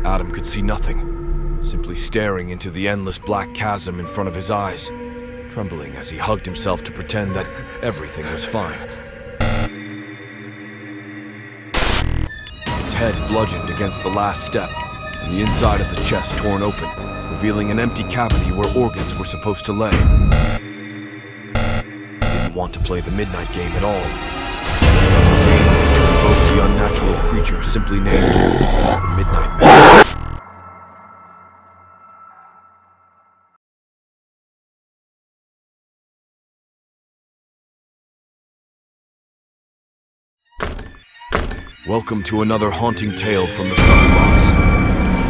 Adam could see nothing, simply staring into the endless black chasm in front of his eyes, trembling as he hugged himself to pretend that everything was fine. His head bludgeoned against the last step, and the inside of the chest torn open, revealing an empty cavity where organs were supposed to lay. He didn't want to play the midnight game at all. The game made to invoke the unnatural creature simply named the Midnightman. Welcome to another haunting tale from the susbox.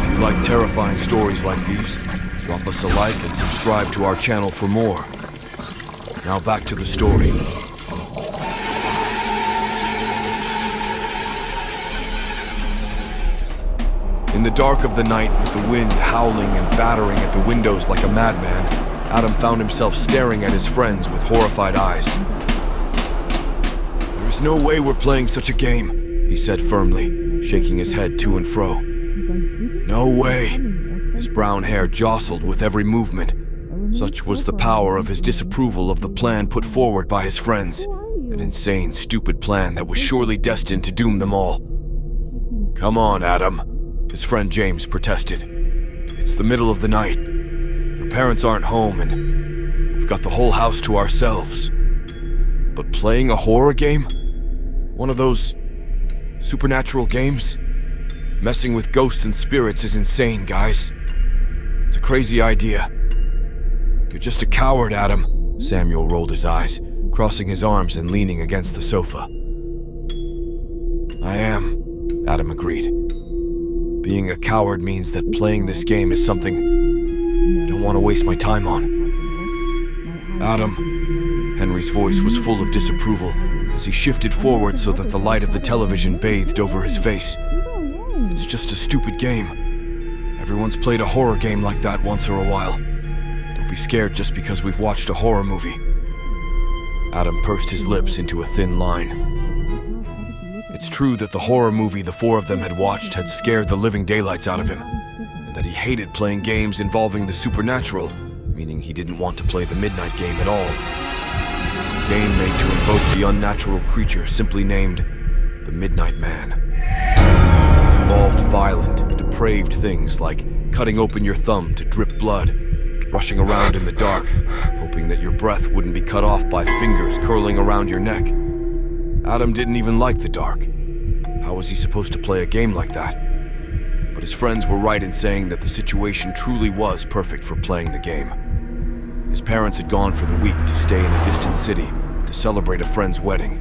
If you like terrifying stories like these, drop us a like and subscribe to our channel for more. Now back to the story. In the dark of the night, with the wind howling and battering at the windows like a madman, Adam found himself staring at his friends with horrified eyes. "There's no way we're playing such a game," he said firmly, shaking his head to and fro. "No way." His brown hair jostled with every movement. Such was the power of his disapproval of the plan put forward by his friends. An insane, stupid plan that was surely destined to doom them all. "Come on, Adam," his friend James protested. "It's the middle of the night. Your parents aren't home and we've got the whole house to ourselves. But playing a horror game? One of those supernatural games? Messing with ghosts and spirits is insane, guys. It's a crazy idea." "You're just a coward, Adam." Samuel rolled his eyes, crossing his arms and leaning against the sofa. "I am," Adam agreed. "Being a coward means that playing this game is something I don't want to waste my time on." "Adam," Henry's voice was full of disapproval as he shifted forward so that the light of the television bathed over his face. "It's just a stupid game. Everyone's played a horror game like that once or a while. Don't be scared just because we've watched a horror movie." Adam pursed his lips into a thin line. It's true that the horror movie the four of them had watched had scared the living daylights out of him, and that he hated playing games involving the supernatural, meaning he didn't want to play the midnight game at all. A game made to invoke the unnatural creature simply named the Midnightman. It involved violent, depraved things like cutting open your thumb to drip blood, rushing around in the dark, hoping that your breath wouldn't be cut off by fingers curling around your neck. Adam didn't even like the dark. How was he supposed to play a game like that? But his friends were right in saying that the situation truly was perfect for playing the game. His parents had gone for the week to stay in a distant city to celebrate a friend's wedding,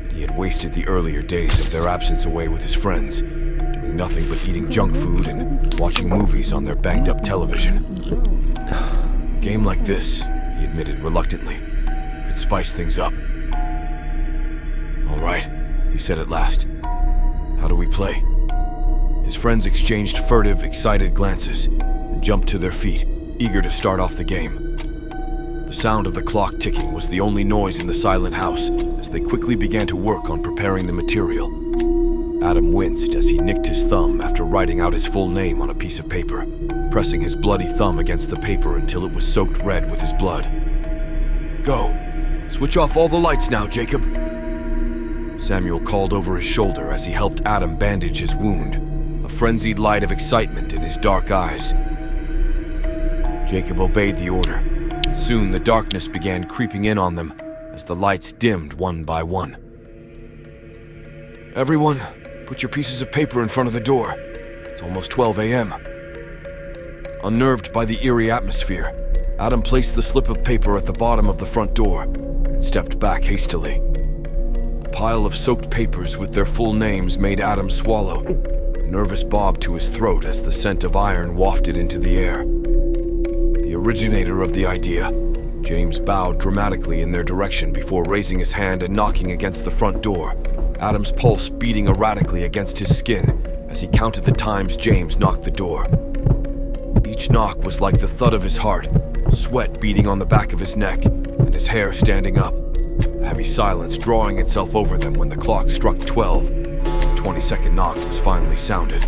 and he had wasted the earlier days of their absence away with his friends, doing nothing but eating junk food and watching movies on their banged-up television. A game like this, he admitted reluctantly, could spice things up. "All right," he said at last. "How do we play?" His friends exchanged furtive, excited glances and jumped to their feet, eager to start off the game. The sound of the clock ticking was the only noise in the silent house as they quickly began to work on preparing the material. Adam winced as he nicked his thumb after writing out his full name on a piece of paper, pressing his bloody thumb against the paper until it was soaked red with his blood. "Go! Switch off all the lights now, Jacob!" Samuel called over his shoulder as he helped Adam bandage his wound, a frenzied light of excitement in his dark eyes. Jacob obeyed the order. Soon the darkness began creeping in on them as the lights dimmed one by one. "Everyone, put your pieces of paper in front of the door. It's almost 12 a.m. Unnerved by the eerie atmosphere, Adam placed the slip of paper at the bottom of the front door and stepped back hastily. The pile of soaked papers with their full names made Adam swallow, a nervous bob to his throat as the scent of iron wafted into the air. The originator of the idea, James bowed dramatically in their direction before raising his hand and knocking against the front door, Adam's pulse beating erratically against his skin as he counted the times James knocked the door. Each knock was like the thud of his heart, sweat beating on the back of his neck, and his hair standing up, a heavy silence drawing itself over them when the clock struck 12, and the 22nd knock was finally sounded.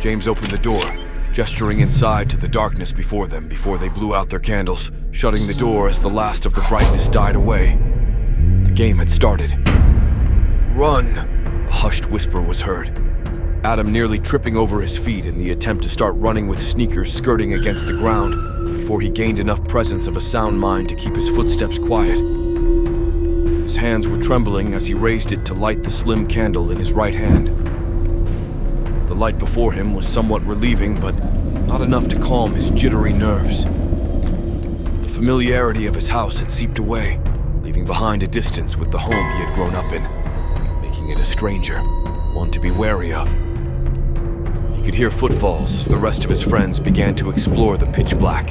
James opened the door, gesturing inside to the darkness before them before they blew out their candles, shutting the door as the last of the brightness died away. The game had started. "Run!" A hushed whisper was heard. Adam nearly tripping over his feet in the attempt to start running with sneakers skirting against the ground before he gained enough presence of a sound mind to keep his footsteps quiet. His hands were trembling as he raised it to light the slim candle in his right hand. The light before him was somewhat relieving, but not enough to calm his jittery nerves. The familiarity of his house had seeped away, leaving behind a distance with the home he had grown up in, making it a stranger, one to be wary of. He could hear footfalls as the rest of his friends began to explore the pitch black,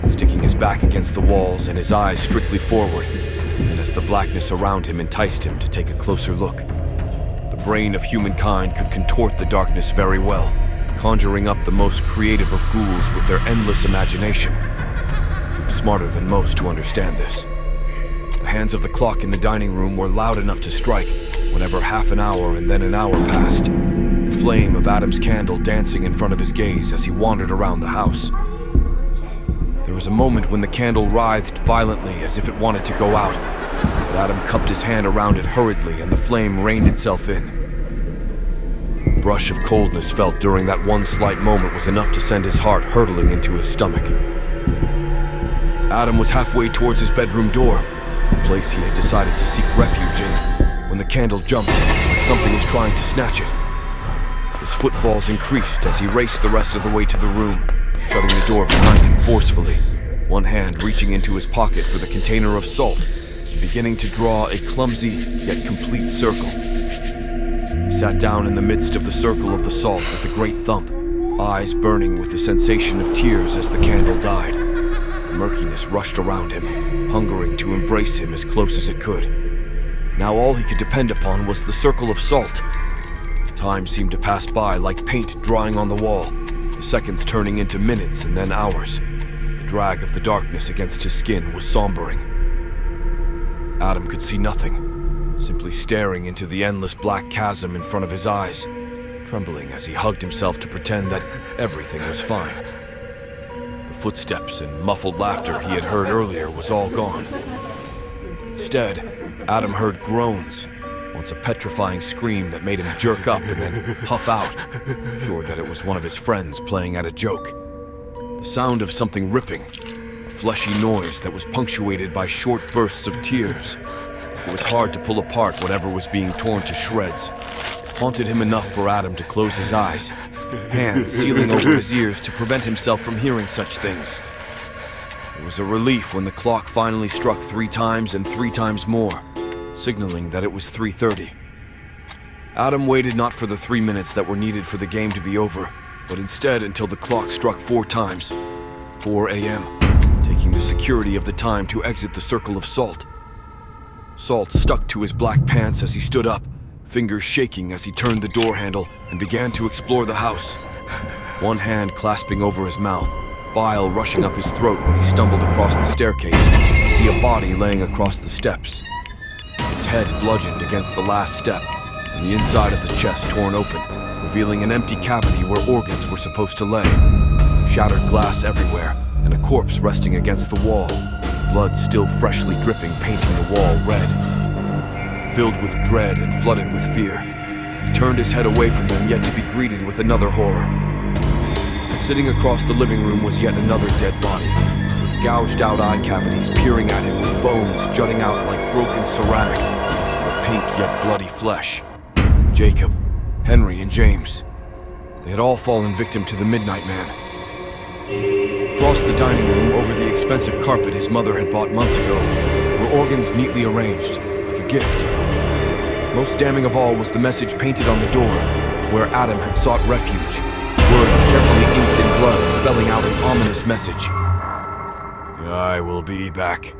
sticking his back against the walls and his eyes strictly forward, even as the blackness around him enticed him to take a closer look. The brain of humankind could contort the darkness very well, conjuring up the most creative of ghouls with their endless imagination. He was smarter than most to understand this. The hands of the clock in the dining room were loud enough to strike whenever half an hour and then an hour passed, the flame of Adam's candle dancing in front of his gaze as he wandered around the house. There was a moment when the candle writhed violently as if it wanted to go out, but Adam cupped his hand around it hurriedly and the flame reined itself in. The brush of coldness felt during that one slight moment was enough to send his heart hurtling into his stomach. Adam was halfway towards his bedroom door, the place he had decided to seek refuge in, when the candle jumped, like something was trying to snatch it. His footfalls increased as he raced the rest of the way to the room, shutting the door behind him forcefully, one hand reaching into his pocket for the container of salt, beginning to draw a clumsy yet complete circle. He sat down in the midst of the circle of the salt with a great thump, eyes burning with the sensation of tears as the candle died. The murkiness rushed around him, hungering to embrace him as close as it could. Now all he could depend upon was the circle of salt. Time seemed to pass by like paint drying on the wall, the seconds turning into minutes and then hours. The drag of the darkness against his skin was sombering. Adam could see nothing, simply staring into the endless black chasm in front of his eyes, trembling as he hugged himself to pretend that everything was fine. The footsteps and muffled laughter he had heard earlier was all gone. Instead, Adam heard groans, once a petrifying scream that made him jerk up and then huff out, sure that it was one of his friends playing at a joke. The sound of something ripping, a fleshy noise that was punctuated by short bursts of tears. It was hard to pull apart whatever was being torn to shreds. Haunted him enough for Adam to close his eyes, hands sealing over his ears to prevent himself from hearing such things. It was a relief when the clock finally struck 3 times and 3 times more, signaling that it was 3:30. Adam waited not for the 3 minutes that were needed for the game to be over, but instead until the clock struck 4 times, 4 a.m., taking the security of the time to exit the circle of salt. Salt stuck to his black pants as he stood up, fingers shaking as he turned the door handle and began to explore the house. One hand clasping over his mouth, bile rushing up his throat when he stumbled across the staircase to see a body laying across the steps. Its head bludgeoned against the last step, and the inside of the chest torn open, revealing an empty cavity where organs were supposed to lay. Shattered glass everywhere, and a corpse resting against the wall, blood still freshly dripping, painting the wall red. Filled with dread and flooded with fear, he turned his head away from them, yet to be greeted with another horror. Sitting across the living room was yet another dead body, with gouged-out eye cavities peering at him with bones jutting out like broken ceramic, or pink yet bloody flesh. Jacob, Henry, and James. They had all fallen victim to the midnightman. Across the dining room, over the expensive carpet his mother had bought months ago, were organs neatly arranged, like a gift. Most damning of all was the message painted on the door, where Adam had sought refuge. Words carefully inked in blood, spelling out an ominous message. I will be back.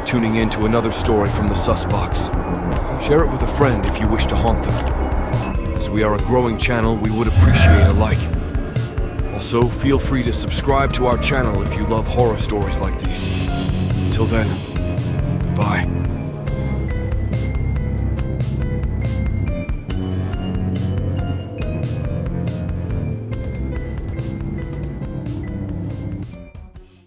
tuning in to another story from the susbox. Share it with a friend if you wish to haunt them. As we are a growing channel, we would appreciate a like. Also, feel free to subscribe to our channel if you love horror stories like these. Until then, goodbye.